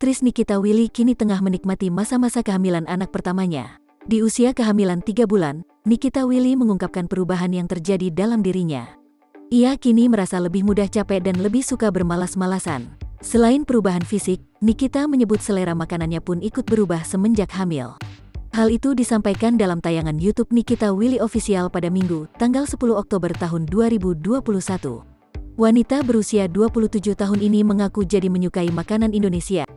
Aktris Nikita Willy kini tengah menikmati masa-masa kehamilan anak pertamanya. Di usia kehamilan 3 bulan, Nikita Willy mengungkapkan perubahan yang terjadi dalam dirinya. Ia kini merasa lebih mudah capek dan lebih suka bermalas-malasan. Selain perubahan fisik, Nikita menyebut selera makanannya pun ikut berubah semenjak hamil. Hal itu disampaikan dalam tayangan YouTube Nikita Willy Official pada Minggu, tanggal 10 Oktober tahun 2021. Wanita berusia 27 tahun ini mengaku jadi menyukai makanan Indonesia.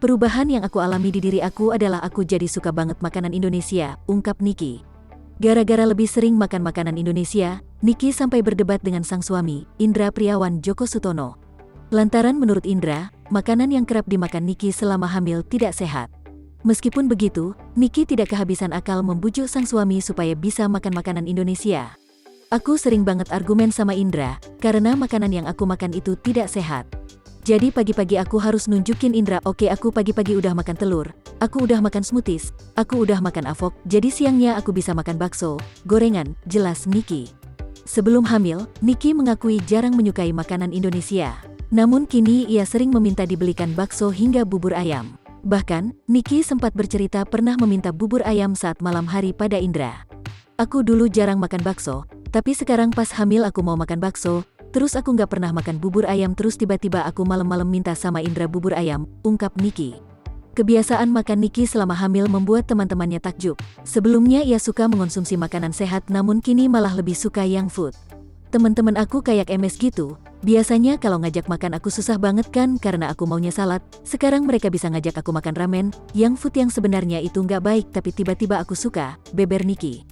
Perubahan yang aku alami di diri aku adalah aku jadi suka banget makanan Indonesia, ungkap Niki. Gara-gara lebih sering makan makanan Indonesia, Niki sampai berdebat dengan sang suami, Indra Priawan Joko Sutono. Lantaran menurut Indra, makanan yang kerap dimakan Niki selama hamil tidak sehat. Meskipun begitu, Niki tidak kehabisan akal membujuk sang suami supaya bisa makan makanan Indonesia. Aku sering banget argumen sama Indra, karena makanan yang aku makan itu tidak sehat. Jadi pagi-pagi aku harus nunjukin Indra, oke aku pagi-pagi udah makan telur, aku udah makan smoothies, aku udah makan avok, jadi siangnya aku bisa makan bakso, gorengan, jelas Niki. Sebelum hamil, Niki mengakui jarang menyukai makanan Indonesia. Namun kini ia sering meminta dibelikan bakso hingga bubur ayam. Bahkan, Niki sempat bercerita pernah meminta bubur ayam saat malam hari pada Indra. Aku dulu jarang makan bakso, tapi sekarang pas hamil aku mau makan bakso, terus aku nggak pernah makan bubur ayam terus tiba-tiba aku malam-malam minta sama Indra bubur ayam, ungkap Niki. Kebiasaan makan Niki selama hamil membuat teman-temannya takjub. Sebelumnya ia suka mengonsumsi makanan sehat namun kini malah lebih suka yang food. Teman-teman aku kayak MS gitu, biasanya kalau ngajak makan aku susah banget kan karena aku maunya salad, sekarang mereka bisa ngajak aku makan ramen, yang food yang sebenarnya itu nggak baik tapi tiba-tiba aku suka, beber Niki.